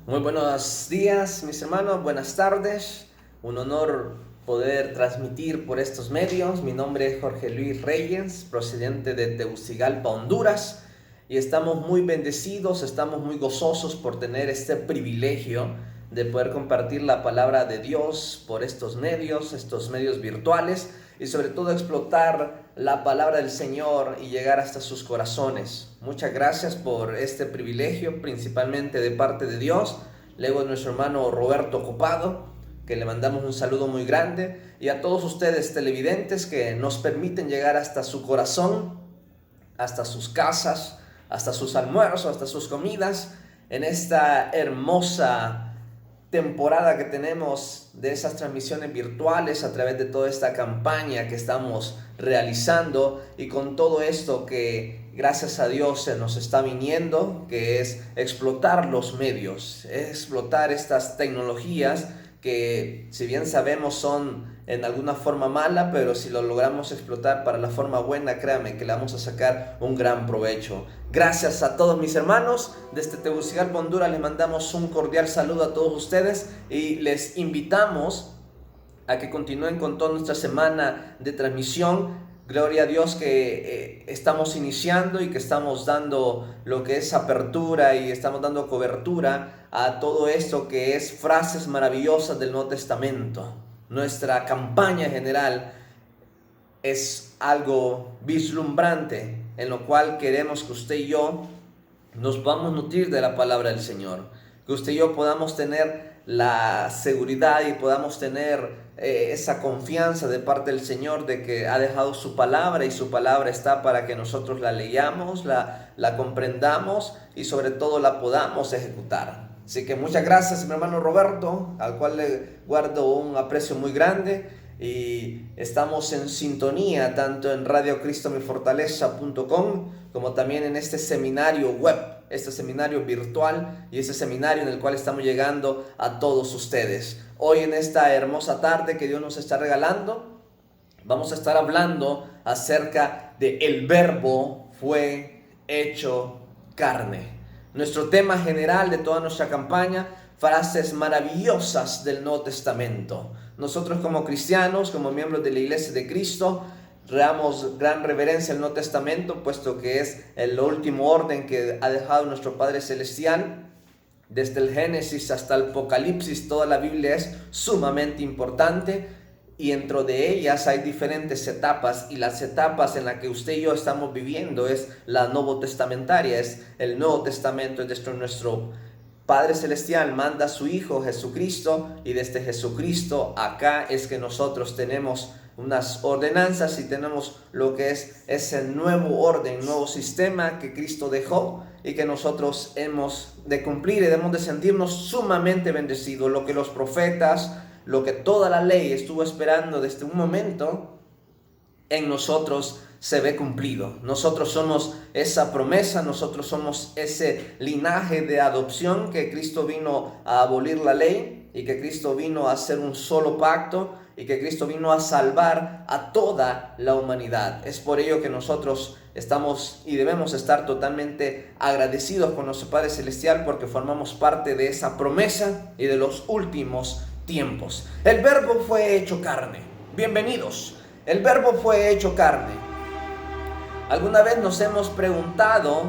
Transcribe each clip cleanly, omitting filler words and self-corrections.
Muy buenos días, mis hermanos, buenas tardes. Un honor poder transmitir por estos medios. Mi nombre es Jorge Luis Reyes, procedente de Tegucigalpa, Honduras, y estamos muy bendecidos, estamos muy gozosos por tener este privilegio de poder compartir la palabra de Dios por estos medios virtuales, y sobre todo explotar la palabra del Señor y llegar hasta sus corazones. Muchas gracias por este privilegio, principalmente de parte de Dios. Luego a nuestro hermano Roberto Copado, que le mandamos un saludo muy grande, y a todos ustedes televidentes que nos permiten llegar hasta su corazón, hasta sus casas, hasta sus almuerzos, hasta sus comidas, en esta hermosa temporada que tenemos de esas transmisiones virtuales a través de toda esta campaña que estamos realizando, y con todo esto que gracias a Dios se nos está viniendo, que es explotar los medios, explotar estas tecnologías que, si bien sabemos, son en alguna forma mala, pero si lo logramos explotar para la forma buena, créame que le vamos a sacar un gran provecho. Gracias a todos mis hermanos desde Tegucigalpa, Honduras. Les mandamos un cordial saludo a todos ustedes y les invitamos a que continúen con toda nuestra semana de transmisión. Gloria a Dios que estamos iniciando y que estamos dando lo que es apertura y estamos dando cobertura a todo esto que es frases maravillosas del Nuevo Testamento. Nuestra campaña general es algo vislumbrante, en lo cual queremos que usted y yo nos podamos nutrir de la palabra del Señor, que usted y yo podamos tener la seguridad y podamos tener esa confianza de parte del Señor de que ha dejado su palabra, y su palabra está para que nosotros la leamos, la comprendamos y sobre todo la podamos ejecutar. Así que muchas gracias, mi hermano Roberto, al cual le guardo un aprecio muy grande, y estamos en sintonía tanto en radiocristomifortaleza.com como también en este seminario web, este seminario virtual y este seminario en el cual estamos llegando a todos ustedes. Hoy, en esta hermosa tarde que Dios nos está regalando, vamos a estar hablando acerca de el Verbo fue hecho carne. Nuestro tema general de toda nuestra campaña: frases maravillosas del Nuevo Testamento. Nosotros, como cristianos, como miembros de la Iglesia de Cristo, damos gran reverencia al Nuevo Testamento, puesto que es el último orden que ha dejado nuestro Padre Celestial. Desde el Génesis hasta el Apocalipsis, toda la Biblia es sumamente importante, y dentro de ellas hay diferentes etapas, y las etapas en las que usted y yo estamos viviendo es la Nuevo Testamentaria, es el Nuevo Testamento, es nuestro Padre Celestial manda a su Hijo Jesucristo, y desde Jesucristo acá es que nosotros tenemos unas ordenanzas y tenemos lo que es ese nuevo orden, nuevo sistema que Cristo dejó y que nosotros hemos de cumplir, y debemos de sentirnos sumamente bendecidos. Lo que los profetas, lo que toda la ley estuvo esperando desde un momento, en nosotros se ve cumplido. Nosotros somos esa promesa, nosotros somos ese linaje de adopción, que Cristo vino a abolir la ley, y que Cristo vino a hacer un solo pacto, y que Cristo vino a salvar a toda la humanidad. Es por ello que nosotros estamos y debemos estar totalmente agradecidos con nuestro Padre Celestial, porque formamos parte de esa promesa y de los últimos tiempos. El Verbo fue hecho carne. Bienvenidos. El Verbo fue hecho carne. ¿Alguna vez nos hemos preguntado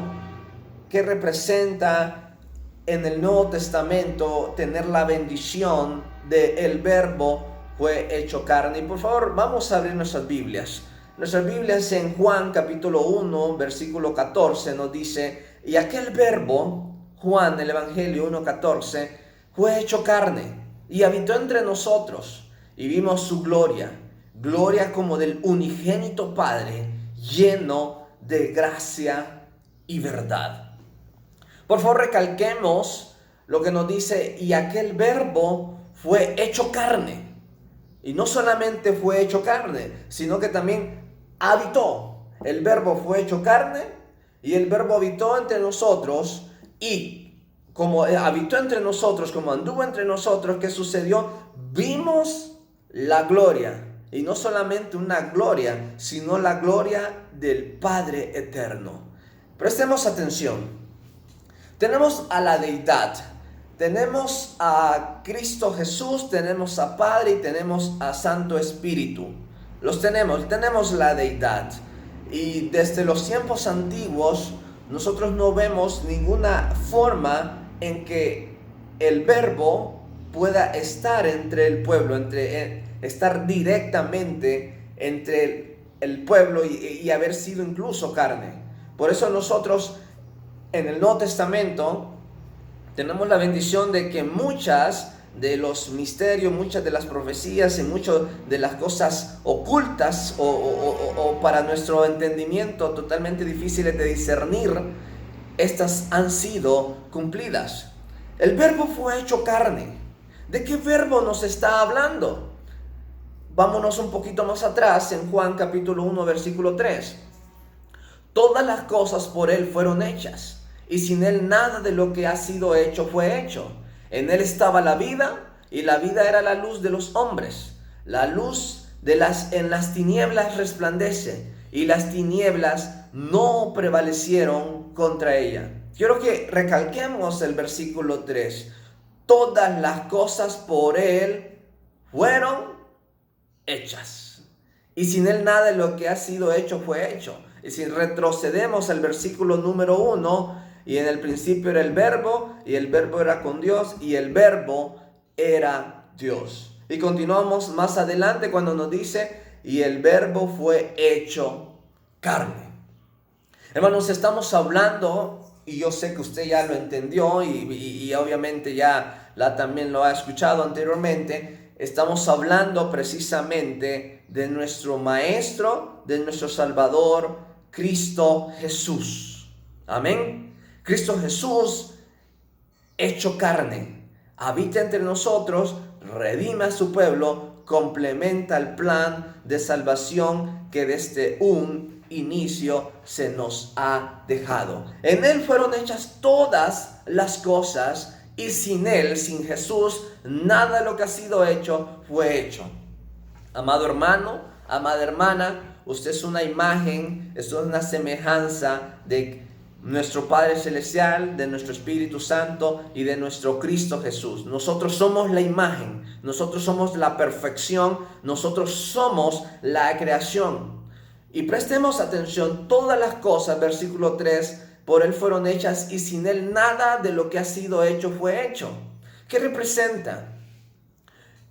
qué representa en el Nuevo Testamento tener la bendición de el Verbo fue hecho carne? Y por favor, vamos a abrir nuestras Biblias. Nuestras Biblias en Juan capítulo 1, versículo 14 nos dice: y aquel Verbo, Juan, el Evangelio 1:14, fue hecho carne y habitó entre nosotros, y vimos su gloria, gloria como del unigénito Padre, lleno de gracia y verdad. Por favor, recalquemos lo que nos dice: y aquel Verbo fue hecho carne. Y no solamente fue hecho carne, sino que también habitó. El Verbo fue hecho carne y el Verbo habitó entre nosotros, y como habitó entre nosotros, como anduvo entre nosotros, ¿qué sucedió? Vimos la gloria. Y no solamente una gloria, sino la gloria del Padre eterno. Prestemos atención. Tenemos a la deidad, Tenemos a Cristo Jesús, tenemos a Padre y tenemos a Santo Espíritu. Tenemos la deidad. Y desde los tiempos antiguos nosotros no vemos ninguna forma en que el Verbo pueda estar entre el pueblo, estar directamente entre el pueblo y haber sido incluso carne. Por eso nosotros en el Nuevo Testamento tenemos la bendición de que muchas de los misterios, muchas de las profecías y muchas de las cosas ocultas o para nuestro entendimiento totalmente difíciles de discernir, estas han sido cumplidas. El Verbo fue hecho carne. ¿De qué verbo nos está hablando? Vámonos un poquito más atrás en Juan capítulo 1 versículo 3. Todas las cosas por Él fueron hechas, y sin Él nada de lo que ha sido hecho fue hecho. En Él estaba la vida, y la vida era la luz de los hombres. La luz en las tinieblas resplandece, y las tinieblas no prevalecieron contra ella. Quiero que recalquemos el versículo 3. Todas las cosas por Él fueron hechas, y sin Él nada de lo que ha sido hecho fue hecho. Y si retrocedemos al versículo número 1, y en el principio era el Verbo, y el Verbo era con Dios, y el Verbo era Dios. Y continuamos más adelante cuando nos dice, y el Verbo fue hecho carne. Hermanos, estamos hablando, y yo sé que usted ya lo entendió, y obviamente ya también lo ha escuchado anteriormente. Estamos hablando precisamente de nuestro Maestro, de nuestro Salvador, Cristo Jesús. Amén. Cristo Jesús hecho carne, habita entre nosotros, redime a su pueblo, complementa el plan de salvación que desde un inicio se nos ha dejado. En Él fueron hechas todas las cosas, y sin Él, sin Jesús, nada de lo que ha sido hecho fue hecho. Amado hermano, amada hermana, usted es una imagen, esto es una semejanza de nuestro Padre Celestial, de nuestro Espíritu Santo y de nuestro Cristo Jesús. Nosotros somos la imagen, nosotros somos la perfección, nosotros somos la creación. Y prestemos atención, todas las cosas, versículo 3, por Él fueron hechas, y sin Él nada de lo que ha sido hecho fue hecho. ¿Qué representa?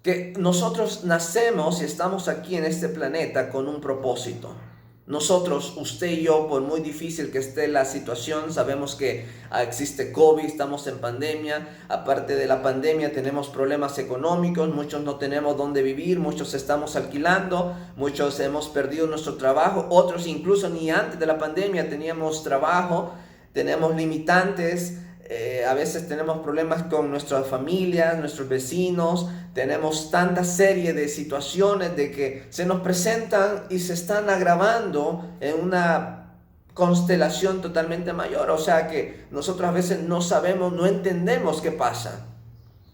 Que nosotros nacemos y estamos aquí en este planeta con un propósito. Nosotros, usted y yo, por muy difícil que esté la situación, sabemos que existe COVID, estamos en pandemia. Aparte de la pandemia tenemos problemas económicos, muchos no tenemos dónde vivir, muchos estamos alquilando, muchos hemos perdido nuestro trabajo, otros incluso ni antes de la pandemia teníamos trabajo, tenemos limitantes. A veces tenemos problemas con nuestras familias, nuestros vecinos, tenemos tanta serie de situaciones de que se nos presentan y se están agravando en una constelación totalmente mayor. O sea que nosotros a veces no sabemos, no entendemos qué pasa.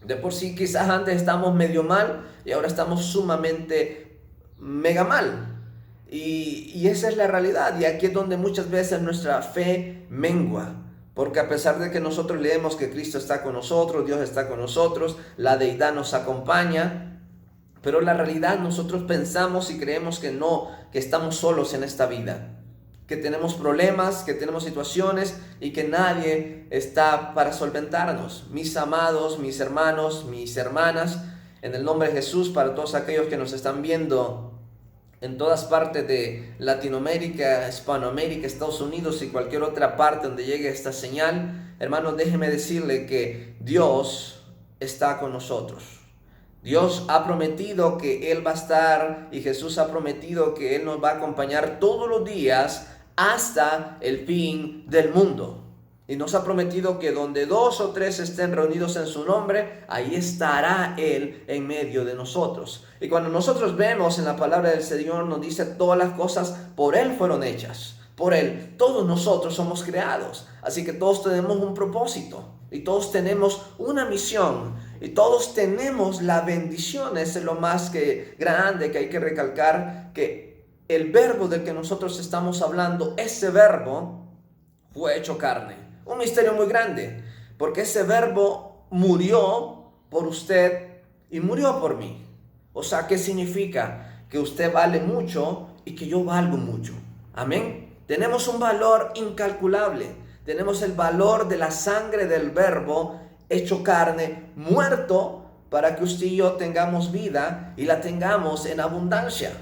De por sí quizás antes estamos medio mal y ahora estamos sumamente mega mal. Y esa es la realidad, y aquí es donde muchas veces nuestra fe mengua. Porque a pesar de que nosotros leemos que Cristo está con nosotros, Dios está con nosotros, la deidad nos acompaña, pero la realidad nosotros pensamos y creemos que no, que estamos solos en esta vida, que tenemos problemas, que tenemos situaciones y que nadie está para solventarnos. Mis amados, mis hermanos, mis hermanas, en el nombre de Jesús, para todos aquellos que nos están viendo en todas partes de Latinoamérica, Hispanoamérica, Estados Unidos y cualquier otra parte donde llegue esta señal, hermanos, déjeme decirle que Dios está con nosotros. Dios ha prometido que Él va a estar, y Jesús ha prometido que Él nos va a acompañar todos los días hasta el fin del mundo. Y nos ha prometido que donde 2 o 3 estén reunidos en su nombre, ahí estará Él en medio de nosotros. Y cuando nosotros vemos en la palabra del Señor, nos dice todas las cosas por Él fueron hechas. Por Él, todos nosotros somos creados. Así que todos tenemos un propósito. Y todos tenemos una misión. Y todos tenemos la bendición. Ese es lo más que grande que hay que recalcar. Que el verbo del que nosotros estamos hablando, ese verbo fue hecho carne. Un misterio muy grande, porque ese verbo murió por usted y murió por mí. O sea, ¿qué significa? Que usted vale mucho y que yo valgo mucho. Amén. Tenemos un valor incalculable. Tenemos el valor de la sangre del Verbo hecho carne, muerto, para que usted y yo tengamos vida y la tengamos en abundancia.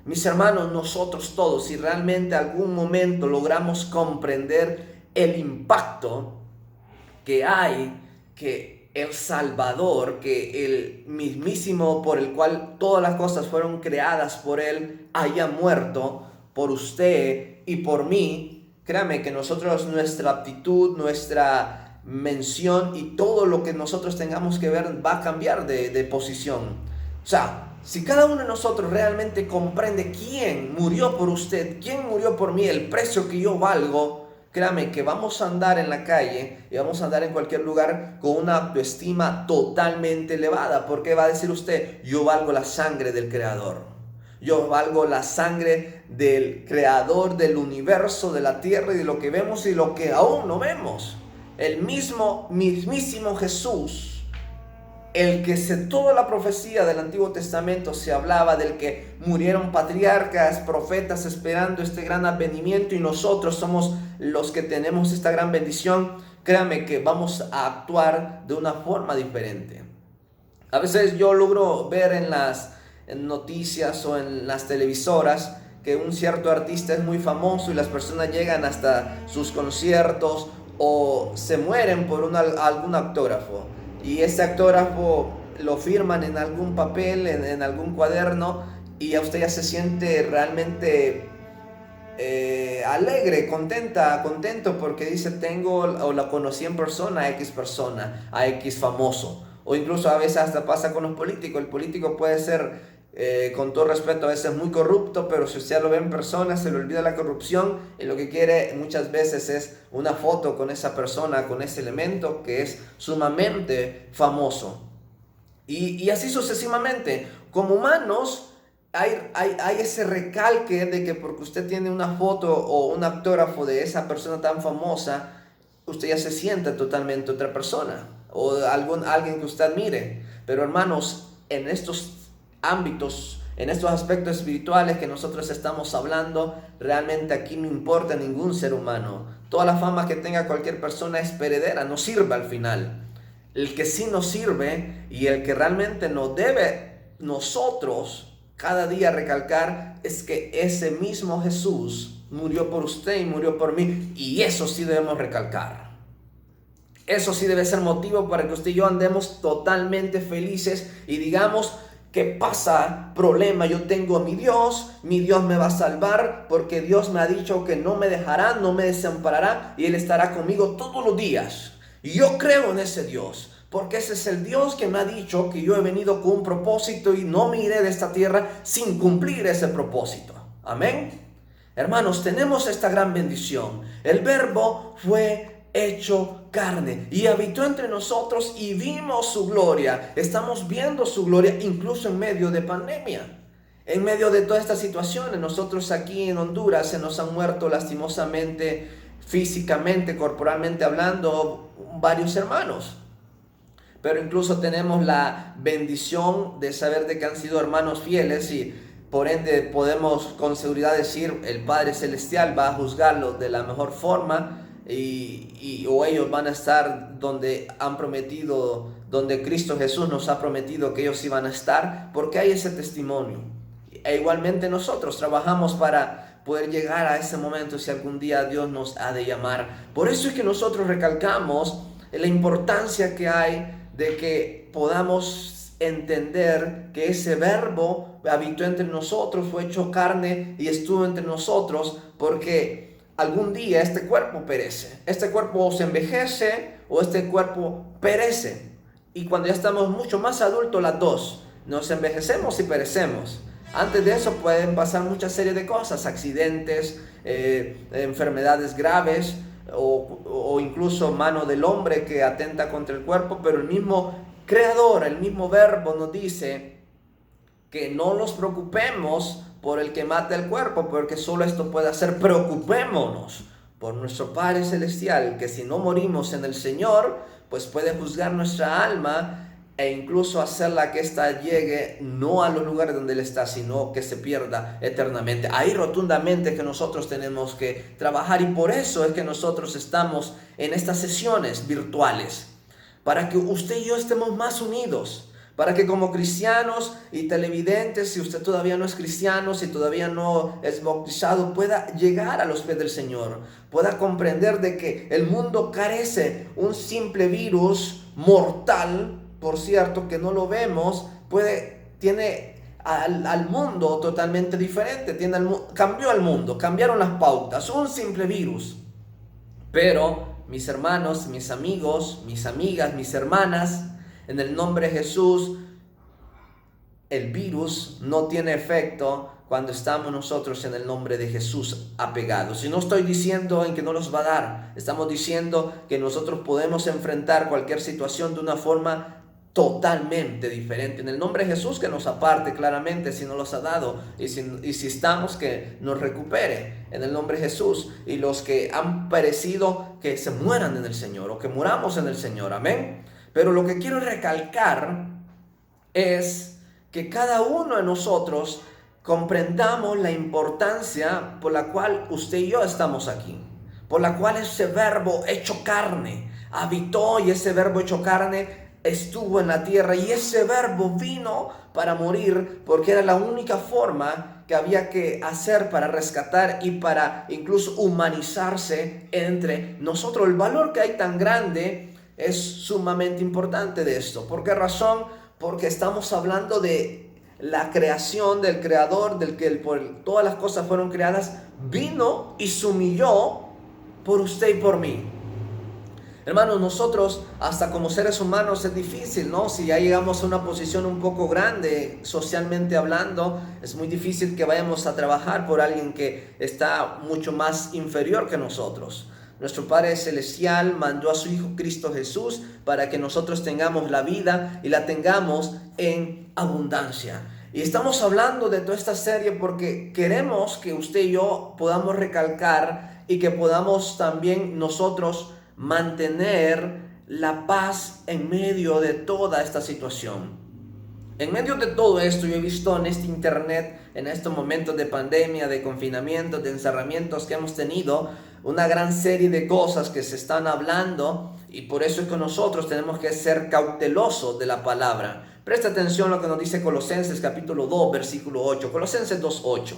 Mis hermanos, nosotros todos, si realmente algún momento logramos comprender el impacto que hay, que el Salvador, que el mismísimo por el cual todas las cosas fueron creadas por Él, haya muerto por usted y por mí, créame que nosotros, nuestra actitud, nuestra mención y todo lo que nosotros tengamos que ver va a cambiar de posición. O sea, si cada uno de nosotros realmente comprende quién murió por usted, quién murió por mí, el precio que yo valgo, créame que vamos a andar en la calle y vamos a andar en cualquier lugar con una autoestima totalmente elevada. Porque va a decir usted, yo valgo la sangre del Creador. Yo valgo la sangre del Creador del universo, de la tierra y de lo que vemos y lo que aún no vemos. El mismísimo Jesús, el que toda la profecía del Antiguo Testamento se hablaba del que murieron patriarcas, profetas esperando este gran advenimiento, y nosotros somos los que tenemos esta gran bendición. Créame que vamos a actuar de una forma diferente. A veces yo logro ver en las noticias o en las televisoras que un cierto artista es muy famoso y las personas llegan hasta sus conciertos o se mueren por algún autógrafo. Y ese autógrafo lo firman en algún papel, en algún cuaderno, y ya usted ya se siente realmente alegre, contento, porque dice, tengo o la conocí en persona a X famoso. O incluso a veces hasta pasa con los políticos. El político puede ser, con todo respeto, a veces muy corrupto, pero si usted lo ve en persona, se le olvida la corrupción y lo que quiere muchas veces es una foto con esa persona, con ese elemento que es sumamente famoso. Y así sucesivamente. Como humanos, hay ese recalque de que porque usted tiene una foto o un autógrafo de esa persona tan famosa, usted ya se siente totalmente otra persona o alguien que usted admire. Pero hermanos, en estos ámbitos, en estos aspectos espirituales que nosotros estamos hablando, realmente aquí no importa ningún ser humano. Toda la fama que tenga cualquier persona es perecedera, no sirve al final. El que sí nos sirve y el que realmente nos debe nosotros cada día recalcar es que ese mismo Jesús murió por usted y murió por mí, y eso sí debemos recalcar. Eso sí debe ser motivo para que usted y yo andemos totalmente felices y digamos, ¿qué pasa? Problema, yo tengo a mi Dios me va a salvar, porque Dios me ha dicho que no me dejará, no me desamparará y Él estará conmigo todos los días. Y yo creo en ese Dios, porque ese es el Dios que me ha dicho que yo he venido con un propósito y no me iré de esta tierra sin cumplir ese propósito. Amén. Hermanos, tenemos esta gran bendición. El Verbo fue hecho carne y habitó entre nosotros y vimos su gloria. Estamos viendo su gloria incluso en medio de pandemia. En medio de todas estas situaciones, nosotros aquí en Honduras se nos han muerto lastimosamente, físicamente, corporalmente hablando, varios hermanos. Pero incluso tenemos la bendición de saber de que han sido hermanos fieles y por ende podemos con seguridad decir, el Padre Celestial va a juzgarlos de la mejor forma. O ellos van a estar donde han prometido, donde Cristo Jesús nos ha prometido que ellos iban a estar, porque hay ese testimonio. E igualmente nosotros trabajamos para poder llegar a ese momento si algún día Dios nos ha de llamar. Por eso es que nosotros recalcamos la importancia que hay de que podamos entender que ese Verbo habitó entre nosotros, fue hecho carne y estuvo entre nosotros, porque algún día este cuerpo perece. Este cuerpo se envejece o este cuerpo perece. Y cuando ya estamos mucho más adultos, las dos, nos envejecemos y perecemos. Antes de eso pueden pasar muchas series de cosas, accidentes, enfermedades graves o incluso mano del hombre que atenta contra el cuerpo. Pero el mismo Creador, el mismo Verbo nos dice que no nos preocupemos por el que mata el cuerpo, porque solo esto puede hacer. Preocupémonos por nuestro Padre Celestial, que si no morimos en el Señor, pues puede juzgar nuestra alma e incluso hacerla que ésta llegue no a los lugares donde Él está, sino que se pierda eternamente. Ahí rotundamente que nosotros tenemos que trabajar, y por eso es que nosotros estamos en estas sesiones virtuales, para que usted y yo estemos más unidos, para que como cristianos y televidentes, si usted todavía no es cristiano, si todavía no es bautizado, pueda llegar a los pies del Señor, pueda comprender de que el mundo carece un simple virus mortal, por cierto, que no lo vemos, tiene al mundo totalmente diferente, cambió el mundo, cambiaron las pautas, un simple virus. Pero mis hermanos, mis amigos, mis amigas, mis hermanas, en el nombre de Jesús, el virus no tiene efecto cuando estamos nosotros en el nombre de Jesús apegados. Y no estoy diciendo en que no los va a dar, estamos diciendo que nosotros podemos enfrentar cualquier situación de una forma totalmente diferente. En el nombre de Jesús, que nos aparte claramente si no los ha dado, y si estamos, que nos recupere en el nombre de Jesús, y los que han perecido, que se mueran en el Señor, o que muramos en el Señor, amén. Pero lo que quiero recalcar es que cada uno de nosotros comprendamos la importancia por la cual usted y yo estamos aquí, por la cual ese verbo hecho carne habitó, y ese verbo hecho carne estuvo en la tierra, y ese verbo vino para morir, porque era la única forma que había que hacer para rescatar y para incluso humanizarse entre nosotros. El valor que hay tan grande es sumamente importante de esto. ¿Por qué razón? Porque estamos hablando de la creación del Creador, del que por todas las cosas fueron creadas, vino y se humilló por usted y por mí. Hermanos, nosotros hasta como seres humanos es difícil, ¿no? Si ya llegamos a una posición un poco grande, socialmente hablando, es muy difícil que vayamos a trabajar por alguien que está mucho más inferior que nosotros. Nuestro Padre Celestial mandó a su Hijo Cristo Jesús para que nosotros tengamos la vida y la tengamos en abundancia. Y estamos hablando de toda esta serie porque queremos que usted y yo podamos recalcar y que podamos también nosotros mantener la paz en medio de toda esta situación. En medio de todo esto, yo he visto en este internet, en estos momentos de pandemia, de confinamiento, de encerramientos que hemos tenido, una gran serie de cosas que se están hablando, y por eso es que nosotros tenemos que ser cautelosos de la palabra. Presta atención a lo que nos dice Colosenses capítulo 2, versículo 8. Colosenses 2:8.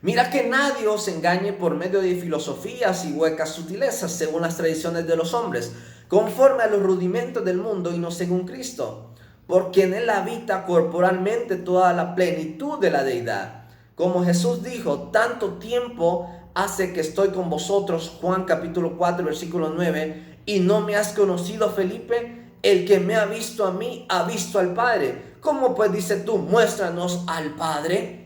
Mira que nadie os engañe por medio de filosofías y huecas sutilezas, según las tradiciones de los hombres, conforme a los rudimentos del mundo y no según Cristo, por quien Él habita corporalmente toda la plenitud de la deidad. Como Jesús dijo, tanto tiempo hace que estoy con vosotros, Juan capítulo 4, versículo 9, y no me has conocido, Felipe, el que me ha visto a mí, ha visto al Padre. ¿Cómo pues dice tú, muéstranos al Padre?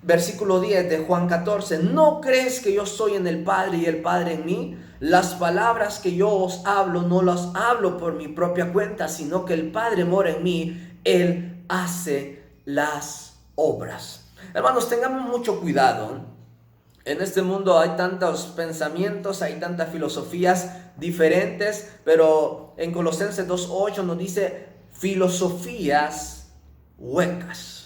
Versículo 10 de Juan 14, ¿no crees que yo soy en el Padre y el Padre en mí? Las palabras que yo os hablo no las hablo por mi propia cuenta, sino que el Padre mora en mí, Él hace las obras. Hermanos, tengamos mucho cuidado. En este mundo hay tantos pensamientos, hay tantas filosofías diferentes, pero en Colosenses 2:8 nos dice filosofías huecas.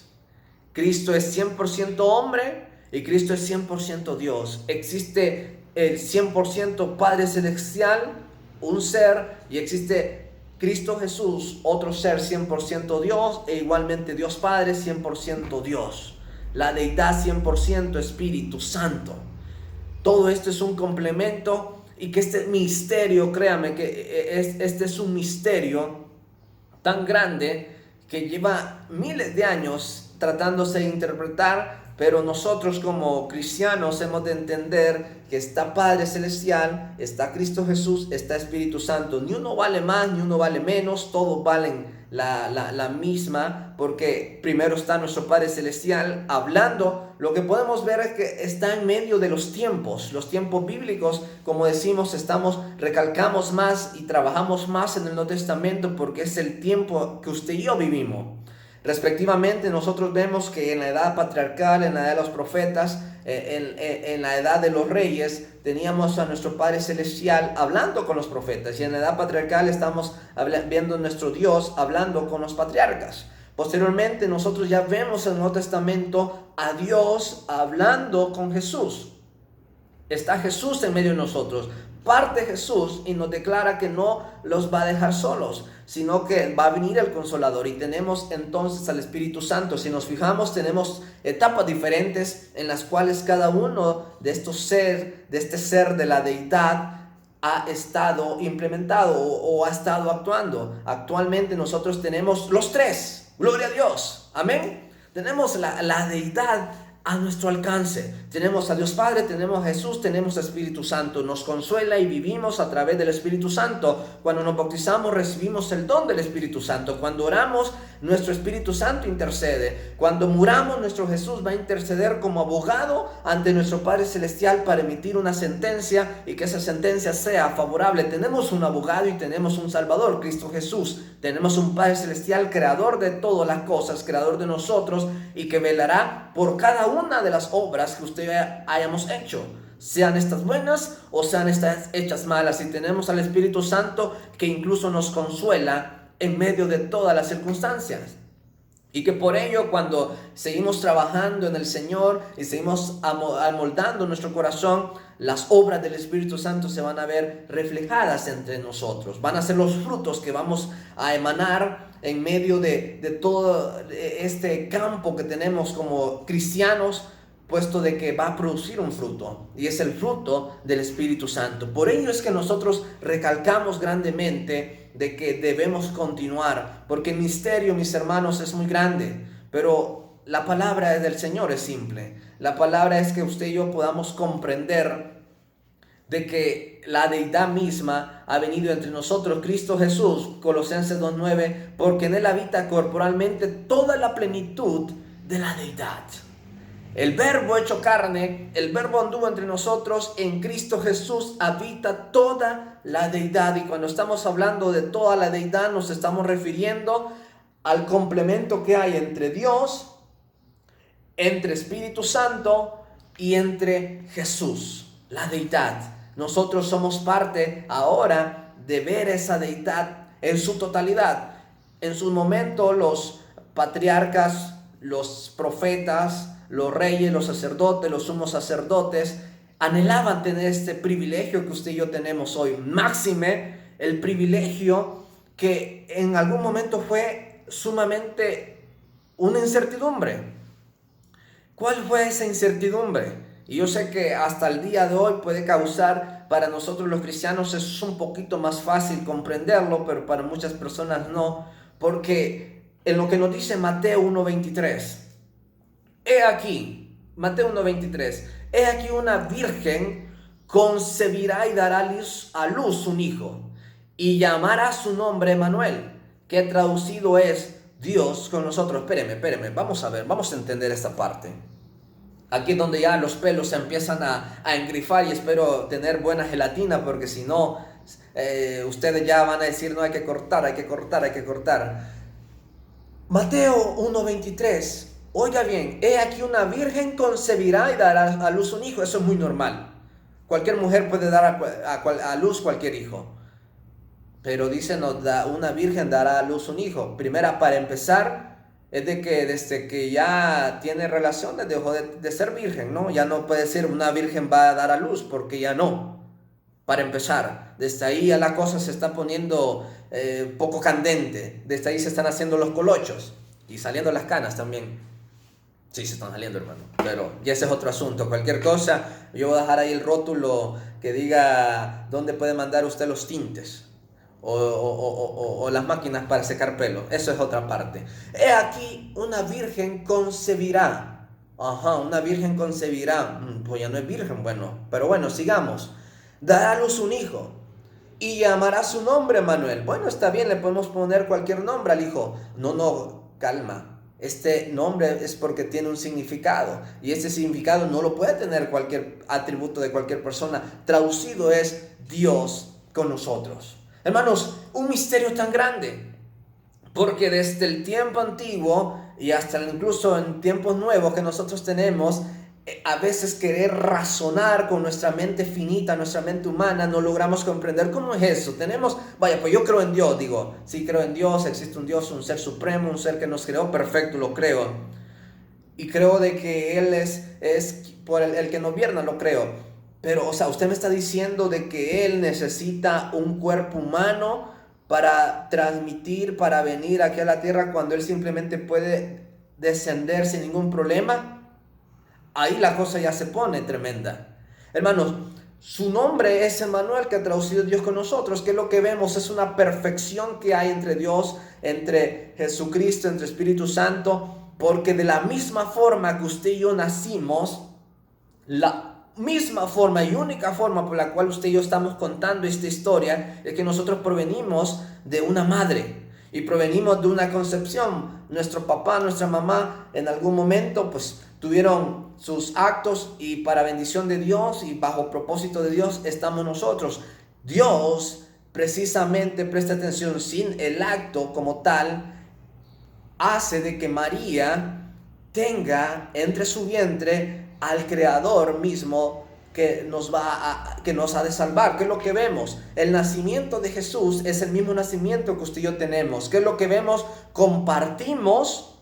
Cristo es 100% hombre y Cristo es 100% Dios. Existe el 100% Padre Celestial, un ser, y existe Cristo Jesús, otro ser 100% Dios, e igualmente Dios Padre 100% Dios. La deidad 100% Espíritu Santo. Todo esto es un complemento, y que este misterio, créame que este es un misterio tan grande que lleva miles de años tratándose de interpretar, pero nosotros como cristianos hemos de entender que está Padre Celestial, está Cristo Jesús, está Espíritu Santo. Ni uno vale más, ni uno vale menos, todos valen la misma, porque primero está nuestro Padre Celestial hablando. Lo que podemos ver es que está en medio de los tiempos bíblicos, como decimos, recalcamos más y trabajamos más en el Nuevo Testamento, porque es el tiempo que usted y yo vivimos. Respectivamente, nosotros vemos que en la edad patriarcal, en la edad de los profetas, en la edad de los reyes, teníamos a nuestro Padre Celestial hablando con los profetas. Y en la edad patriarcal estamos viendo a nuestro Dios hablando con los patriarcas. Posteriormente, nosotros ya vemos en el Nuevo Testamento a Dios hablando con Jesús. Está Jesús en medio de nosotros. Parte Jesús y nos declara que no los va a dejar solos, sino que va a venir el Consolador, y tenemos entonces al Espíritu Santo. Si nos fijamos, tenemos etapas diferentes en las cuales cada uno de este ser de la deidad ha estado implementado o ha estado actuando. Actualmente nosotros tenemos los tres, gloria a Dios, amén. Tenemos la deidad a nuestro alcance. Tenemos a Dios Padre, tenemos a Jesús, tenemos a Espíritu Santo. Nos consuela y vivimos a través del Espíritu Santo. Cuando nos bautizamos recibimos el don del Espíritu Santo. Cuando oramos, nuestro Espíritu Santo intercede. Cuando muramos, nuestro Jesús va a interceder como abogado ante nuestro Padre Celestial para emitir una sentencia, y que esa sentencia sea favorable. Tenemos un abogado y tenemos un Salvador, Cristo Jesús. Tenemos un Padre Celestial, creador de todas las cosas, creador de nosotros, y que velará por cada una de las obras que usted hayamos hecho, sean estas buenas o sean estas hechas malas. Y tenemos al Espíritu Santo que incluso nos consuela en medio de todas las circunstancias. Y que por ello, cuando seguimos trabajando en el Señor y seguimos amoldando nuestro corazón, las obras del Espíritu Santo se van a ver reflejadas entre nosotros. Van a ser los frutos que vamos a emanar en medio de todo este campo que tenemos como cristianos, puesto de que va a producir un fruto, y es el fruto del Espíritu Santo. Por ello es que nosotros recalcamos grandemente de que debemos continuar, porque el misterio, mis hermanos, es muy grande, pero la palabra del Señor es simple. La palabra es que usted y yo podamos comprender de que la deidad misma ha venido entre nosotros, Cristo Jesús, Colosenses 2:9, porque en él habita corporalmente toda la plenitud de la deidad. El verbo hecho carne, el verbo anduvo entre nosotros. En Cristo Jesús habita toda la deidad. Y cuando estamos hablando de toda la deidad, nos estamos refiriendo al complemento que hay entre Dios, entre Espíritu Santo y entre Jesús, la deidad. Nosotros somos parte ahora de ver esa deidad en su totalidad. En su momento, los patriarcas, los profetas, los reyes, los sacerdotes, los sumos sacerdotes anhelaban tener este privilegio que usted y yo tenemos hoy. Máxime el privilegio que en algún momento fue sumamente una incertidumbre. ¿Cuál fue esa incertidumbre? Y yo sé que hasta el día de hoy puede causar, para nosotros los cristianos es un poquito más fácil comprenderlo, pero para muchas personas no, porque en lo que nos dice Mateo 1:23, he aquí, Mateo 1:23, he aquí una virgen concebirá y dará a luz un hijo, y llamará su nombre Emmanuel, que traducido es Dios con nosotros. Espéreme, vamos a ver, vamos a entender esta parte. Aquí es donde ya los pelos se empiezan a engrifar, y espero tener buena gelatina, porque si no, ustedes ya van a decir, no, hay que cortar. Mateo 1:23, oiga bien, he aquí una virgen concebirá y dará a luz un hijo. Eso es muy normal. Cualquier mujer puede dar a luz cualquier hijo. Pero dice, una virgen dará a luz un hijo. Primera, para empezar, es de que desde que ya tiene relaciones dejó de ser virgen, ¿no? Ya no puede ser una virgen va a dar a luz, porque ya no. Para empezar, desde ahí ya la cosa se está poniendo poco candente. Desde ahí se están haciendo los colochos y saliendo las canas también. Sí, se están saliendo, hermano, pero ya ese es otro asunto. Cualquier cosa, yo voy a dejar ahí el rótulo que diga dónde puede mandar usted los tintes o las máquinas para secar pelo. Eso es otra parte. He aquí una virgen concebirá. Una virgen concebirá. Pues ya no es virgen, bueno. Pero bueno, sigamos. Dará a luz un hijo y llamará su nombre Emmanuel. Bueno, está bien, le podemos poner cualquier nombre al hijo. No, calma. Este nombre es porque tiene un significado, y este significado no lo puede tener cualquier atributo de cualquier persona. Traducido es Dios con nosotros. Hermanos, un misterio tan grande. Porque desde el tiempo antiguo y hasta incluso en tiempos nuevos que nosotros tenemos, a veces querer razonar con nuestra mente finita, nuestra mente humana, no logramos comprender cómo es eso. Pues yo creo en Dios, digo, sí creo en Dios, existe un Dios, un ser supremo, un ser que nos creó, perfecto, lo creo. Y creo de que Él es por el que nos gobierna, lo creo. Pero, o sea, usted me está diciendo de que Él necesita un cuerpo humano para transmitir, para venir aquí a la tierra cuando Él simplemente puede descender sin ningún problema. Ahí la cosa ya se pone tremenda. Hermanos, su nombre es Emmanuel, que ha traducido Dios con nosotros, que lo que vemos es una perfección que hay entre Dios, entre Jesucristo, entre Espíritu Santo, porque de la misma forma que usted y yo nacimos, la misma forma y única forma por la cual usted y yo estamos contando esta historia es que nosotros provenimos de una madre y provenimos de una concepción. Nuestro papá, nuestra mamá en algún momento pues tuvieron sus actos y para bendición de Dios y bajo propósito de Dios estamos nosotros. Dios precisamente, presta atención, sin el acto como tal, hace de que María tenga entre su vientre al Creador mismo que nos ha de salvar. ¿Qué es lo que vemos? El nacimiento de Jesús es el mismo nacimiento que usted y yo tenemos. ¿Qué es lo que vemos? Compartimos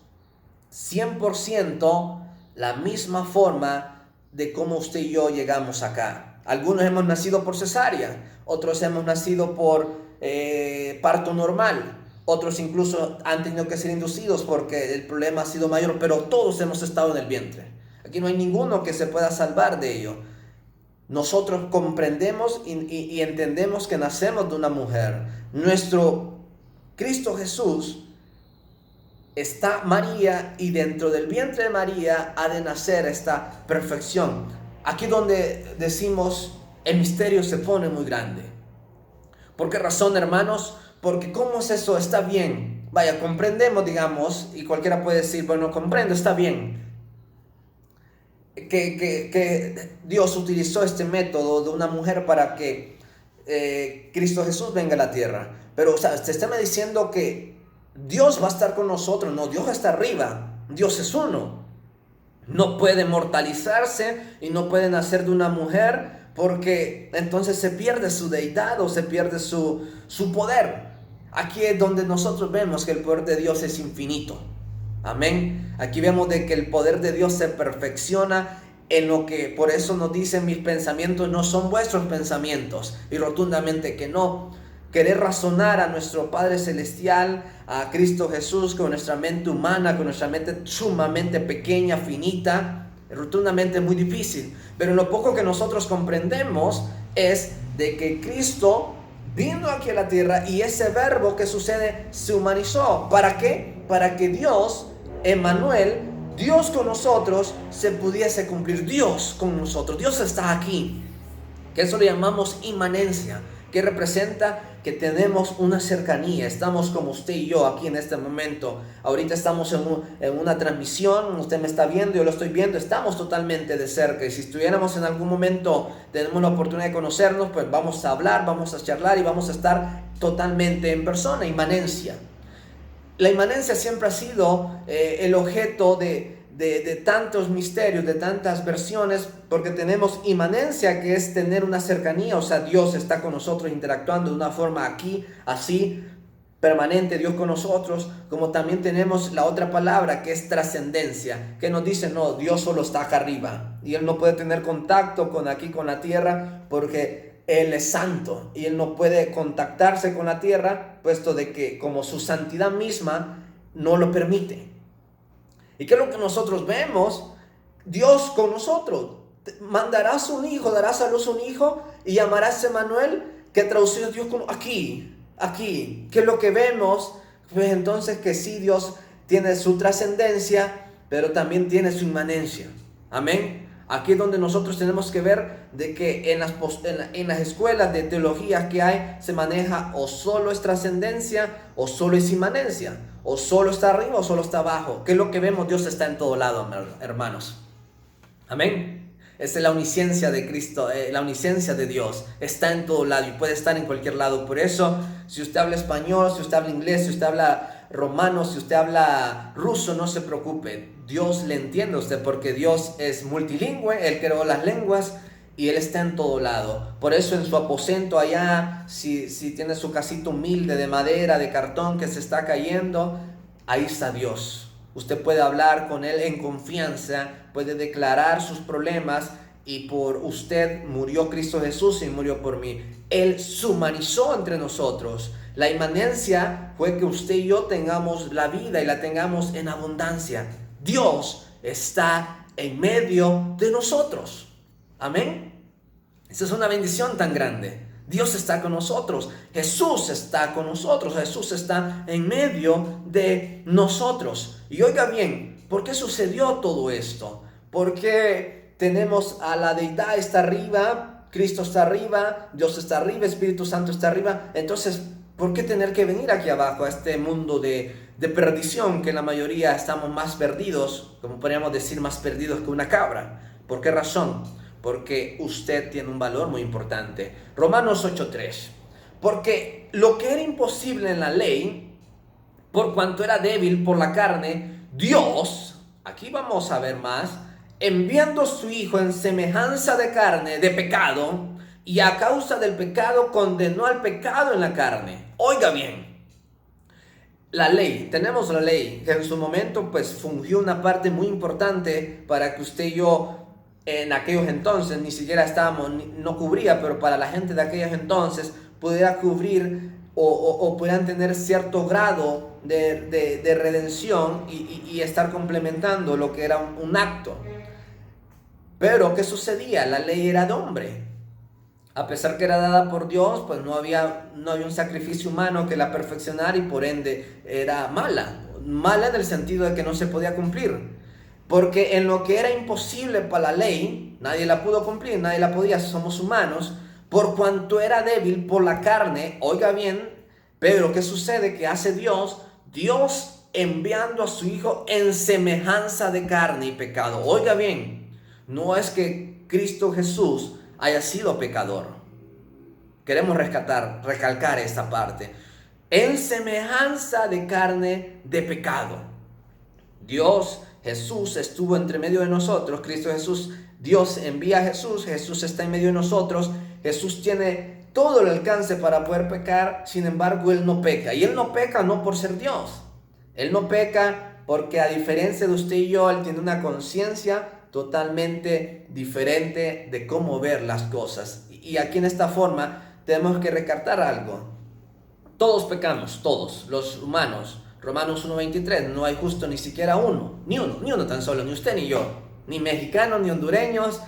100% la misma forma de cómo usted y yo llegamos acá. Algunos hemos nacido por cesárea, otros hemos nacido por parto normal, otros incluso han tenido que ser inducidos porque el problema ha sido mayor, pero todos hemos estado en el vientre. Aquí no hay ninguno que se pueda salvar de ello. Nosotros comprendemos y entendemos que nacemos de una mujer. Nuestro Cristo Jesús está María y dentro del vientre de María ha de nacer esta perfección. Aquí donde decimos el misterio se pone muy grande. ¿Por qué razón, hermanos? Porque ¿cómo es eso? Está bien. Vaya, comprendemos, digamos, y cualquiera puede decir, bueno, comprendo, está bien. Que Dios utilizó este método de una mujer para que Cristo Jesús venga a la tierra. Pero, o sea, usted está me diciendo que Dios va a estar con nosotros. No, Dios está arriba. Dios es uno. No puede mortalizarse y no puede nacer de una mujer porque entonces se pierde su deidad o se pierde su poder. Aquí es donde nosotros vemos que el poder de Dios es infinito. Amén. Aquí vemos de que el poder de Dios se perfecciona en lo que, por eso nos dicen, mis pensamientos no son vuestros pensamientos, y rotundamente que no. Querer razonar a nuestro Padre Celestial, a Cristo Jesús, con nuestra mente humana, con nuestra mente sumamente pequeña, finita, rotundamente muy difícil. Pero lo poco que nosotros comprendemos es de que Cristo vino aquí a la tierra y ese verbo que sucede se humanizó. ¿Para qué? Para que Dios, Emmanuel, Dios con nosotros, se pudiese cumplir. Dios con nosotros, Dios está aquí. Que eso le llamamos inmanencia, que representa que tenemos una cercanía. Estamos como usted y yo aquí en este momento. Ahorita estamos en una transmisión, usted me está viendo, yo lo estoy viendo, estamos totalmente de cerca. Y si estuviéramos en algún momento, tenemos la oportunidad de conocernos, pues vamos a hablar, vamos a charlar y vamos a estar totalmente en persona. Inmanencia. La inmanencia siempre ha sido el objeto de tantos misterios, de tantas versiones, porque tenemos inmanencia, que es tener una cercanía, o sea, Dios está con nosotros interactuando de una forma aquí, así, permanente, Dios con nosotros, como también tenemos la otra palabra que es trascendencia, que nos dice, no, Dios solo está acá arriba, y Él no puede tener contacto con aquí, con la tierra, porque Él es santo, y Él no puede contactarse con la tierra, puesto de que como su santidad misma no lo permite. ¿Y qué es lo que nosotros vemos? Dios con nosotros. Mandarás un hijo, darás a luz un hijo y llamarás Emmanuel, que traducido Dios como aquí. ¿Qué es lo que vemos? Pues entonces que sí, Dios tiene su trascendencia, pero también tiene su inmanencia. Amén. Aquí es donde nosotros tenemos que ver de que en las escuelas de teología que hay, se maneja o solo es trascendencia o solo es inmanencia. O solo está arriba o solo está abajo. ¿Qué es lo que vemos? Dios está en todo lado, hermanos. Amén. Esa es la omnisciencia de Cristo, la omnisciencia de Dios. Está en todo lado y puede estar en cualquier lado. Por eso, si usted habla español, si usted habla inglés, si usted habla romano, si usted habla ruso, no se preocupe. Dios le entiende a usted porque Dios es multilingüe, Él creó las lenguas y Él está en todo lado. Por eso en su aposento allá, si tiene su casita humilde de madera, de cartón que se está cayendo, ahí está Dios. Usted puede hablar con Él en confianza, puede declarar sus problemas y por usted murió Cristo Jesús y murió por mí. Él se humanizó entre nosotros. La inmanencia fue que usted y yo tengamos la vida y la tengamos en abundancia. Dios está en medio de nosotros. Amén. Esa es una bendición tan grande. Dios está con nosotros. Jesús está con nosotros. Jesús está en medio de nosotros. Y oiga bien, ¿por qué sucedió todo esto? ¿Por qué tenemos a la deidad está arriba, Cristo está arriba, Dios está arriba, Espíritu Santo está arriba? Entonces, ¿por qué tener que venir aquí abajo a este mundo de perdición que la mayoría estamos más perdidos, como podríamos decir, más perdidos que una cabra? ¿Por qué razón? Porque usted tiene un valor muy importante. Romanos 8:3. Porque lo que era imposible en la ley, por cuanto era débil por la carne, Dios, aquí vamos a ver más, enviando a su Hijo en semejanza de carne, de pecado, y a causa del pecado condenó al pecado en la carne. Oiga bien, la ley, tenemos la ley, que en su momento pues fungió una parte muy importante para que usted y yo en aquellos entonces, ni siquiera estábamos, no cubría, pero para la gente de aquellos entonces pudiera cubrir o pudieran tener cierto grado de redención y estar complementando lo que era un acto. Pero ¿qué sucedía? La ley era de hombre. A pesar que era dada por Dios, pues no había un sacrificio humano que la perfeccionara y por ende era mala. Mala en el sentido de que no se podía cumplir. Porque en lo que era imposible para la ley, nadie la pudo cumplir, nadie la podía, somos humanos, por cuanto era débil por la carne. Oiga bien, pero ¿qué sucede? ¿Qué hace Dios? Dios enviando a su Hijo en semejanza de carne y pecado. Oiga bien, no es que Cristo Jesús haya sido pecador. Queremos recalcar esta parte. En semejanza de carne de pecado. Dios Jesús estuvo entre medio de nosotros, Cristo Jesús, Dios envía a Jesús, Jesús está en medio de nosotros, Jesús tiene todo el alcance para poder pecar, sin embargo Él no peca, y Él no peca no por ser Dios, Él no peca porque a diferencia de usted y yo, Él tiene una conciencia totalmente diferente de cómo ver las cosas, y aquí en esta forma tenemos que recalcar algo, todos pecamos, todos, los humanos. Romanos 1:23, no hay justo ni siquiera uno, ni uno tan solo, ni usted ni yo, ni mexicanos, ni hondureños,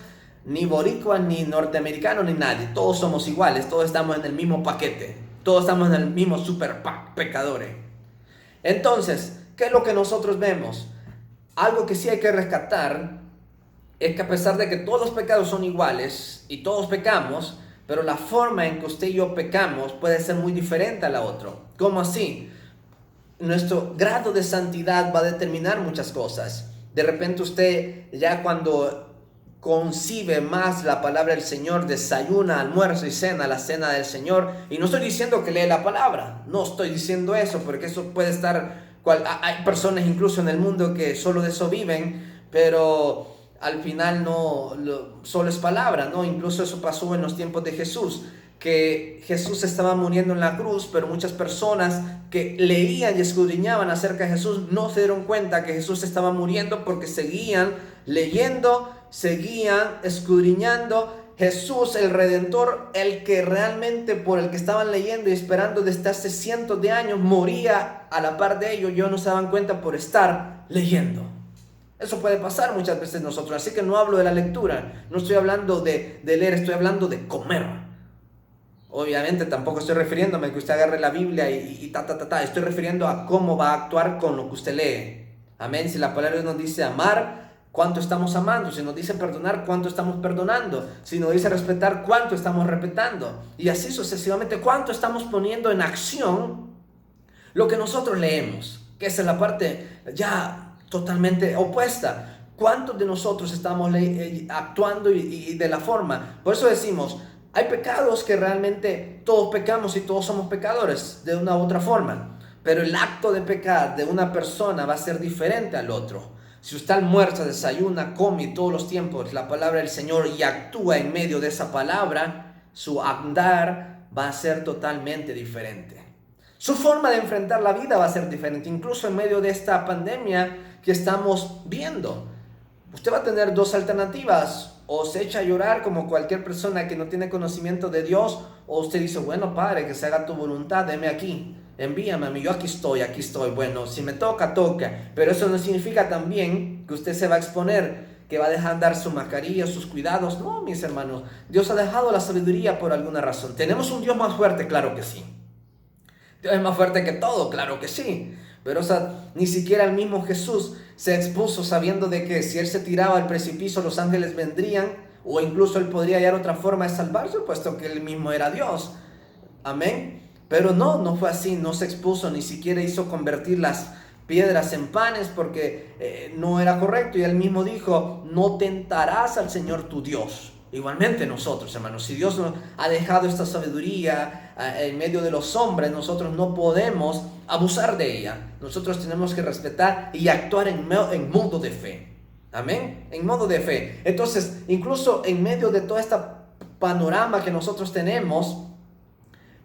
ni boricuas, ni norteamericanos, ni nadie. Todos somos iguales, todos estamos en el mismo paquete, todos estamos en el mismo super pecadores. Entonces, ¿qué es lo que nosotros vemos? Algo que sí hay que rescatar es que a pesar de que todos los pecados son iguales y todos pecamos, pero la forma en que usted y yo pecamos puede ser muy diferente a la otra. ¿Cómo así? Nuestro grado de santidad va a determinar muchas cosas. De repente usted ya cuando concibe más la palabra del Señor, desayuna, almuerzo y cena, la cena del Señor, y no estoy diciendo que lee la palabra, no estoy diciendo eso, porque eso puede estar, hay personas incluso en el mundo que solo de eso viven, pero al final no, solo es palabra, ¿no? Incluso eso pasó en los tiempos de Jesús, que Jesús estaba muriendo en la cruz, pero muchas personas que leían y escudriñaban acerca de Jesús no se dieron cuenta que Jesús estaba muriendo porque seguían leyendo, seguían escudriñando. Jesús, el Redentor, el que realmente por el que estaban leyendo y esperando desde hace cientos de años, moría a la par de ellos. Ellos no se daban cuenta por estar leyendo. Eso puede pasar muchas veces nosotros, así que no hablo de la lectura, no estoy hablando de leer, estoy hablando de comer. Obviamente tampoco estoy refiriéndome a que usted agarre la Biblia y estoy refiriendo a cómo va a actuar con lo que usted lee. Amén. Si la palabra nos dice amar, ¿cuánto estamos amando? Si nos dice perdonar, ¿cuánto estamos perdonando? Si nos dice respetar, ¿cuánto estamos respetando? Y así sucesivamente, ¿cuánto estamos poniendo en acción lo que nosotros leemos? Que esa es la parte ya totalmente opuesta. ¿Cuántos de nosotros estamos actuando y de la forma? Por eso decimos, hay pecados que realmente todos pecamos y todos somos pecadores de una u otra forma. pero el acto de pecar de una persona va a ser diferente al otro. Si usted almuerza, desayuna, come todos los tiempos la palabra del Señor y actúa en medio de esa palabra, su andar va a ser totalmente diferente. Su forma de enfrentar la vida va a ser diferente, incluso en medio de esta pandemia que estamos viendo. Usted va a tener dos alternativas: o se echa a llorar como cualquier persona que no tiene conocimiento de Dios, o usted dice, bueno, Padre, que se haga tu voluntad, deme aquí, envíame a mí, yo aquí estoy. Bueno, si me toca, toca, pero eso no significa también que usted se va a exponer, que va a dejar andar su mascarilla, sus cuidados. No, mis hermanos, Dios ha dejado la sabiduría por alguna razón. ¿Tenemos un Dios más fuerte? Claro que sí. Dios es más fuerte que todo, claro que sí. Pero ni siquiera el mismo Jesús se expuso sabiendo de que si Él se tiraba al precipicio, los ángeles vendrían, o incluso Él podría hallar otra forma de salvarse, puesto que Él mismo era Dios. Amén. Pero no fue así, no se expuso, ni siquiera hizo convertir las piedras en panes, porque no era correcto. Y Él mismo dijo, no tentarás al Señor tu Dios. Igualmente nosotros, hermanos, si Dios nos ha dejado esta sabiduría en medio de los hombres, nosotros no podemos abusar de ella. Nosotros tenemos que respetar y actuar en modo de fe. Amén, en modo de fe. Entonces, incluso en medio de todo este panorama que nosotros tenemos,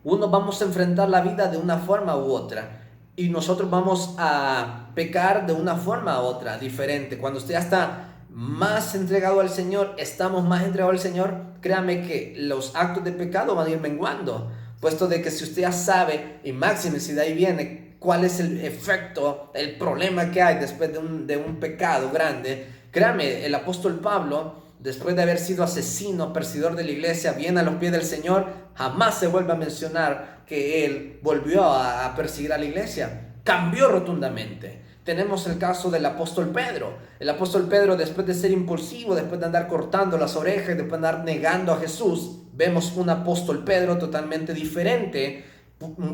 vamos a enfrentar la vida de una forma u otra. Y nosotros vamos a pecar de una forma u otra, diferente. Cuando usted ya está más entregado al Señor, estamos más entregados al Señor, créame que los actos de pecado van a ir menguando, puesto de que si usted ya sabe, y máxime si de ahí viene, cuál es el efecto, el problema que hay después de un pecado grande. Créame, el apóstol Pablo, después de haber sido asesino, perseguidor de la iglesia, viene a los pies del Señor, jamás se vuelve a mencionar que él volvió a perseguir a la iglesia. Cambió rotundamente. Tenemos el caso del apóstol Pedro. El apóstol Pedro, después de ser impulsivo, después de andar cortando las orejas, después de andar negando a Jesús, vemos un apóstol Pedro totalmente diferente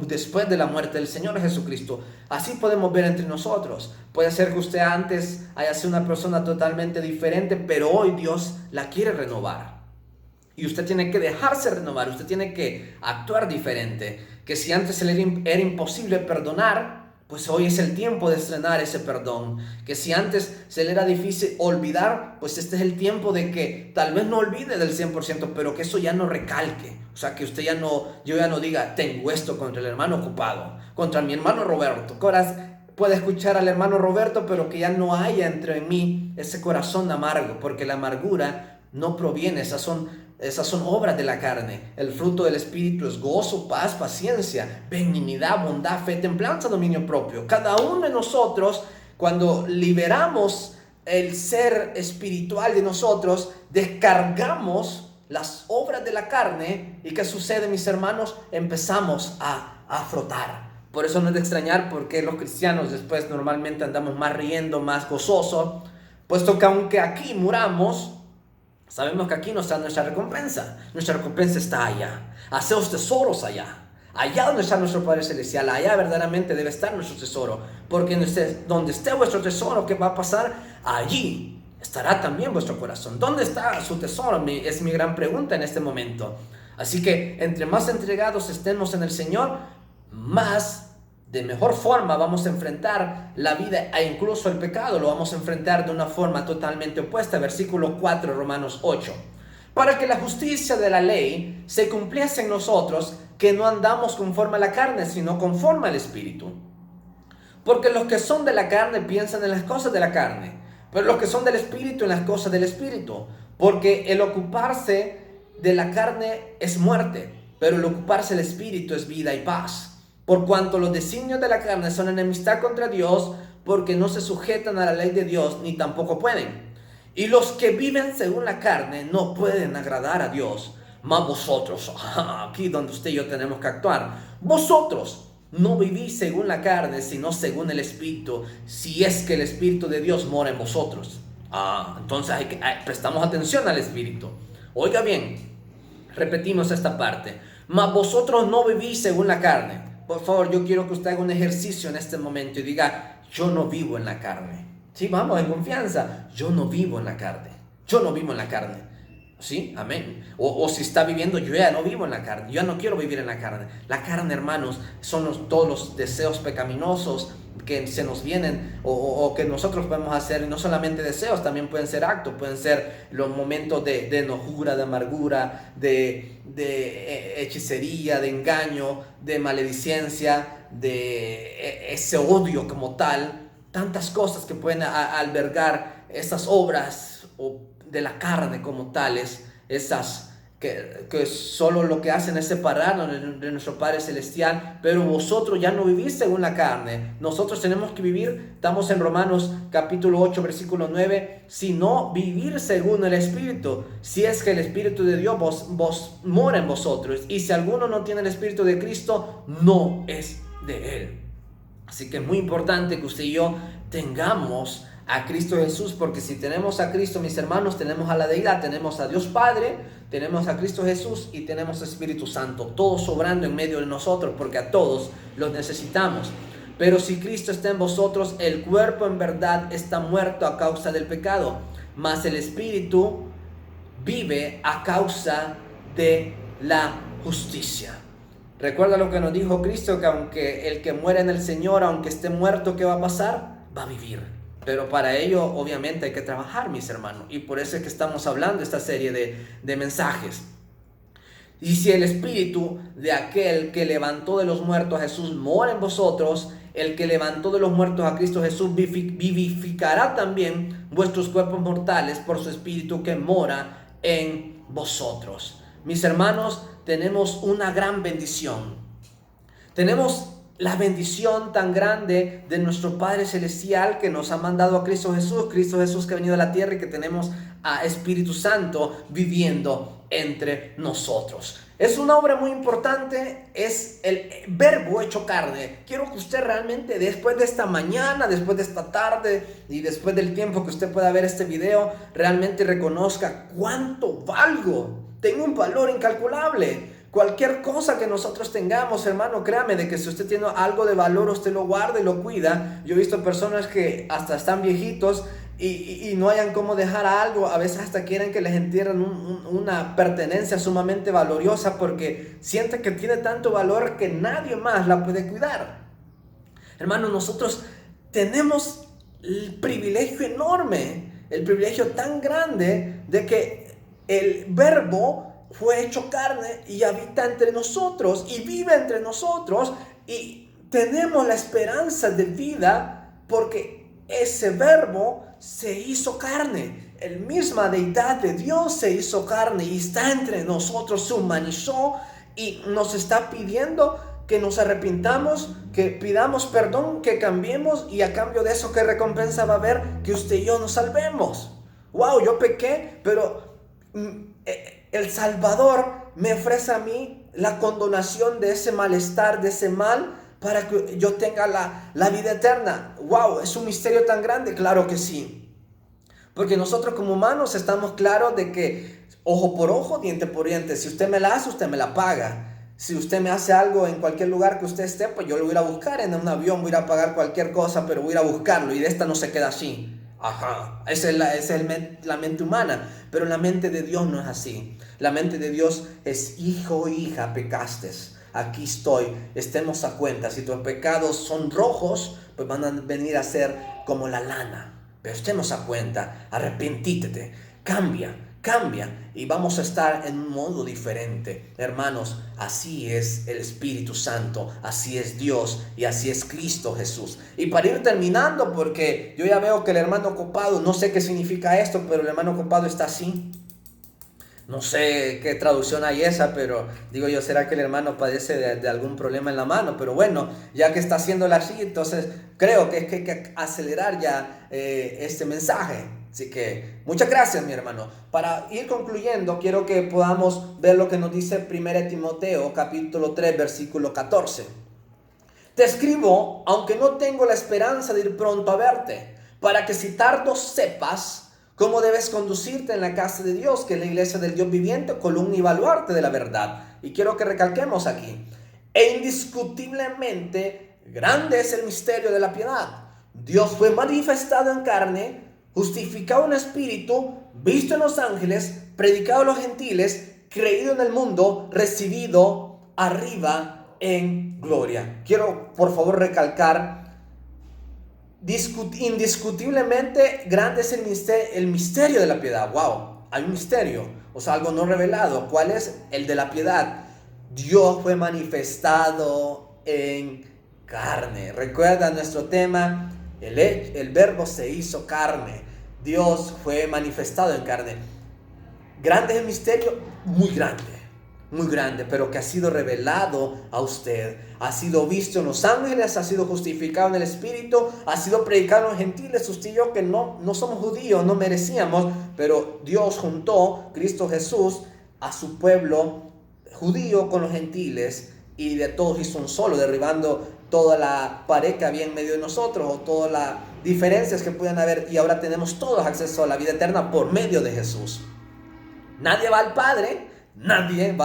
después de la muerte del Señor Jesucristo. Así podemos ver entre nosotros. Puede ser que usted antes haya sido una persona totalmente diferente, pero hoy Dios la quiere renovar. Y usted tiene que dejarse renovar, usted tiene que actuar diferente. Que si antes era imposible perdonar, pues hoy es el tiempo de estrenar ese perdón. Que si antes se le era difícil olvidar, pues este es el tiempo de que tal vez no olvide del 100%, pero que eso ya no recalque. O sea, que usted yo ya no diga, tengo esto contra el hermano ocupado, contra mi hermano Roberto. Que ahora puede escuchar al hermano Roberto, pero que ya no haya entre mí ese corazón amargo, porque la amargura no proviene, esas son obras de la carne. El fruto del Espíritu es gozo, paz, paciencia, benignidad, bondad, fe, templanza, dominio propio. Cada uno de nosotros, cuando liberamos el ser espiritual de nosotros, descargamos las obras de la carne. ¿Y qué sucede, mis hermanos? Empezamos a frotar. Por eso no es de extrañar porque los cristianos después normalmente andamos más riendo, más gozosos, puesto que aunque aquí muramos, sabemos que aquí no está nuestra recompensa. Nuestra recompensa está allá. Hacemos tesoros allá. Allá donde está nuestro Padre Celestial, allá verdaderamente debe estar nuestro tesoro. Porque donde esté vuestro tesoro, ¿qué va a pasar? Allí estará también vuestro corazón. ¿Dónde está su tesoro? Es mi gran pregunta en este momento. Así que entre más entregados estemos en el Señor, de mejor forma vamos a enfrentar la vida e incluso el pecado. Lo vamos a enfrentar de una forma totalmente opuesta. Versículo 4, Romanos 8. Para que la justicia de la ley se cumpliese en nosotros, que no andamos conforme a la carne, sino conforme al Espíritu. Porque los que son de la carne piensan en las cosas de la carne, pero los que son del Espíritu en las cosas del Espíritu. Porque el ocuparse de la carne es muerte, pero el ocuparse del Espíritu es vida y paz. Por cuanto los designios de la carne son enemistad contra Dios, porque no se sujetan a la ley de Dios, ni tampoco pueden. Y los que viven según la carne no pueden agradar a Dios. Mas vosotros, aquí donde usted y yo tenemos que actuar, vosotros no vivís según la carne, sino según el Espíritu, si es que el Espíritu de Dios mora en vosotros. Entonces prestamos atención al Espíritu. Oiga bien, repetimos esta parte. Mas vosotros no vivís según la carne. Por favor, yo quiero que usted haga un ejercicio en este momento y diga, yo no vivo en la carne. Sí, vamos, en confianza. Yo no vivo en la carne. Yo no vivo en la carne. Sí, amén. O si está viviendo, yo ya no vivo en la carne, yo ya no quiero vivir en la carne. La carne, hermanos, son todos los deseos pecaminosos que se nos vienen o que nosotros podemos hacer. Y no solamente deseos, también pueden ser actos, pueden ser los momentos de enojura, de amargura, de hechicería, de engaño, de maledicencia, de ese odio como tal. Tantas cosas que pueden albergar esas obras de la carne como tales, esas que solo lo que hacen es separarnos de nuestro Padre Celestial. Pero vosotros ya no vivís según la carne. Nosotros tenemos que vivir, estamos en Romanos capítulo 8 versículo 9, sino vivir según el Espíritu, si es que el Espíritu de Dios vos mora en vosotros. Y si alguno no tiene el Espíritu de Cristo, no es de Él. Así que es muy importante que usted y yo tengamos a Cristo Jesús, porque si tenemos a Cristo, mis hermanos, tenemos a la deidad, tenemos a Dios Padre, tenemos a Cristo Jesús y tenemos a Espíritu Santo, todos sobrando en medio de nosotros, porque a todos los necesitamos. Pero si Cristo está en vosotros, el cuerpo en verdad está muerto a causa del pecado, mas el Espíritu vive a causa de la justicia. Recuerda lo que nos dijo Cristo, que aunque el que muere en el Señor, aunque esté muerto, ¿qué va a pasar? Va a vivir. Pero para ello obviamente hay que trabajar, mis hermanos. Y por eso es que estamos hablando esta serie de mensajes. Y si el Espíritu de aquel que levantó de los muertos a Jesús mora en vosotros, el que levantó de los muertos a Cristo Jesús vivificará también vuestros cuerpos mortales por su Espíritu que mora en vosotros. Mis hermanos, tenemos una gran bendición. Tenemos la bendición tan grande de nuestro Padre Celestial, que nos ha mandado a Cristo Jesús que ha venido a la tierra, y que tenemos a Espíritu Santo viviendo entre nosotros. Es una obra muy importante, es el verbo hecho carne. Quiero que usted realmente, después de esta mañana, después de esta tarde y después del tiempo que usted pueda ver este video, realmente reconozca cuánto valgo. Tengo un valor incalculable. Cualquier cosa que nosotros tengamos, hermano, créame de que si usted tiene algo de valor, usted lo guarda y lo cuida. Yo he visto personas que hasta están viejitos y no hayan cómo dejar algo. A veces hasta quieren que les entierren una pertenencia sumamente valiosa, porque sienten que tiene tanto valor que nadie más la puede cuidar. Hermano, nosotros tenemos el privilegio enorme, el privilegio tan grande de que el verbo fue hecho carne y habita entre nosotros y vive entre nosotros, y tenemos la esperanza de vida porque ese verbo se hizo carne. El misma deidad de Dios se hizo carne y está entre nosotros, se humanizó y nos está pidiendo que nos arrepintamos, que pidamos perdón, que cambiemos, y a cambio de eso, ¿qué recompensa va a haber? Que usted y yo nos salvemos. Wow, yo pequé, pero el Salvador me ofrece a mí la condonación de ese malestar, de ese mal, para que yo tenga la vida eterna. Wow, ¿es un misterio tan grande? Claro que sí. Porque nosotros como humanos estamos claros de que ojo por ojo, diente por diente. Si usted me la hace, usted me la paga. Si usted me hace algo en cualquier lugar que usted esté, pues yo lo voy a ir a buscar en un avión, voy a ir a pagar cualquier cosa, pero voy a ir a buscarlo, y de esta no se queda así. Ajá, esa es la mente humana, pero la mente de Dios no es así. La mente de Dios es: hijo o hija, pecaste, aquí estoy, estemos a cuenta. Si tus pecados son rojos, pues van a venir a ser como la lana, pero estemos a cuenta, arrepentíte, cambia, y vamos a estar en un modo diferente. Hermanos, así es el Espíritu Santo, así es Dios y así es Cristo Jesús. Y para ir terminando, porque yo ya veo que el hermano Copado, no sé qué significa esto, pero el hermano Copado está así. No sé qué traducción hay esa, pero digo yo, ¿será que el hermano padece de algún problema en la mano? Pero bueno, ya que está haciéndola así, entonces creo que hay que acelerar ya este mensaje. Así que muchas gracias, mi hermano. Para ir concluyendo, quiero que podamos ver lo que nos dice 1 Timoteo capítulo 3 versículo 14. Te escribo, aunque no tengo la esperanza de ir pronto a verte, para que si tardo sepas cómo debes conducirte en la casa de Dios, que es la iglesia del Dios viviente, columna y baluarte de la verdad. Y quiero que recalquemos aquí: e indiscutiblemente grande es el misterio de la piedad. Dios fue manifestado en carne, justificado en espíritu, visto en los ángeles, predicado a los gentiles, creído en el mundo, recibido arriba en gloria. Quiero por favor recalcar, indiscutiblemente grande es el misterio de la piedad. Wow, hay un misterio, o sea, algo no revelado. ¿Cuál es? El de la piedad. Dios fue manifestado en carne. Recuerda nuestro tema, el verbo se hizo carne. Dios fue manifestado en carne. Grande es el misterio, muy grande, pero que ha sido revelado a usted. Ha sido visto en los ángeles, ha sido justificado en el Espíritu, ha sido predicado en los gentiles. Usted y yo que no somos judíos, no merecíamos, pero Dios juntó, Cristo Jesús, a su pueblo judío con los gentiles, y de todos hizo un solo, derribando toda la pared que había en medio de nosotros, o todas las diferencias que puedan haber, y ahora tenemos todos acceso a la vida eterna por medio de Jesús. Nadie va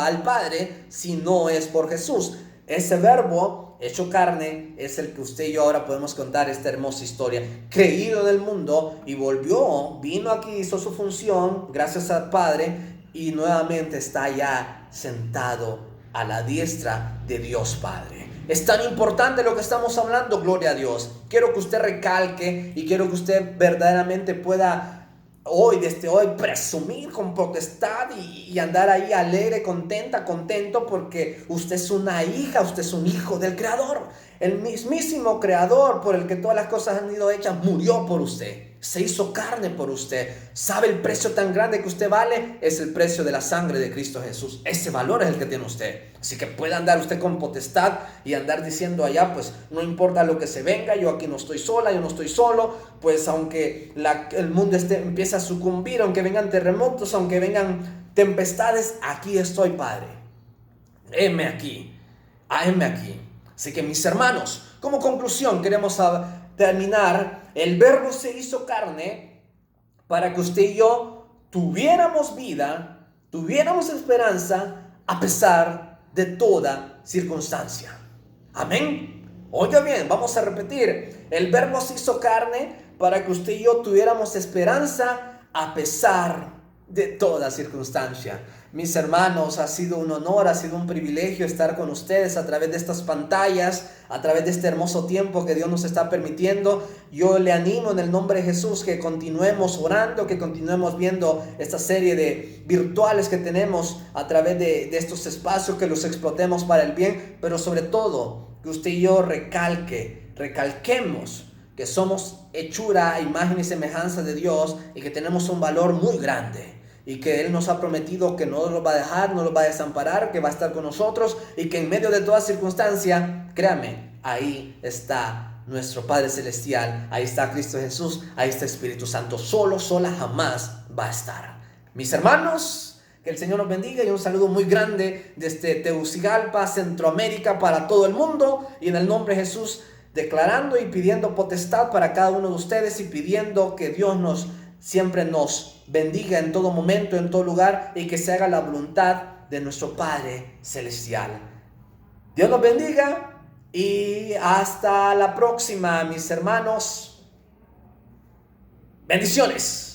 al Padre si no es por Jesús. Ese verbo hecho carne es el que usted y yo ahora podemos contar esta hermosa historia. Creído en el mundo y vino aquí, hizo su función, gracias al Padre, y nuevamente está ya sentado a la diestra de Dios Padre. Es tan importante lo que estamos hablando, gloria a Dios. Quiero que usted recalque y quiero que usted verdaderamente pueda desde hoy presumir con potestad y andar ahí alegre, contento, porque usted es una hija, usted es un hijo del Creador. El mismísimo Creador por el que todas las cosas han sido hechas murió por usted, se hizo carne por usted. ¿Sabe el precio tan grande que usted vale? Es el precio de la sangre de Cristo Jesús. Ese valor es el que tiene usted. Así que puede andar usted con potestad y andar diciendo allá, pues no importa lo que se venga, yo aquí no estoy sola, yo no estoy solo, pues aunque el mundo empiece a sucumbir, aunque vengan terremotos, aunque vengan tempestades, aquí estoy, Padre. Heme aquí. Así que mis hermanos, como conclusión queremos terminar. El verbo se hizo carne para que usted y yo tuviéramos vida, tuviéramos esperanza a pesar de toda circunstancia. Amén. Oiga bien, vamos a repetir. El verbo se hizo carne para que usted y yo tuviéramos esperanza a pesar de toda circunstancia. Mis hermanos, ha sido un honor, ha sido un privilegio estar con ustedes a través de estas pantallas, a través de este hermoso tiempo que Dios nos está permitiendo. Yo le animo en el nombre de Jesús que continuemos orando, que continuemos viendo esta serie de virtuales que tenemos a través de estos espacios, que los explotemos para el bien, pero sobre todo que usted y yo recalquemos que somos hechura, imagen y semejanza de Dios, y que tenemos un valor muy grande. Y que Él nos ha prometido que no nos va a dejar, no nos va a desamparar, que va a estar con nosotros, y que en medio de toda circunstancia, créame, ahí está nuestro Padre Celestial, ahí está Cristo Jesús, ahí está Espíritu Santo. Sola jamás va a estar. Mis hermanos, que el Señor nos bendiga, y un saludo muy grande desde Tegucigalpa, Centroamérica, para todo el mundo, y en el nombre de Jesús, declarando y pidiendo potestad para cada uno de ustedes, y pidiendo que Dios siempre nos bendiga en todo momento, en todo lugar, y que se haga la voluntad de nuestro Padre Celestial. Dios nos bendiga y hasta la próxima, mis hermanos. Bendiciones.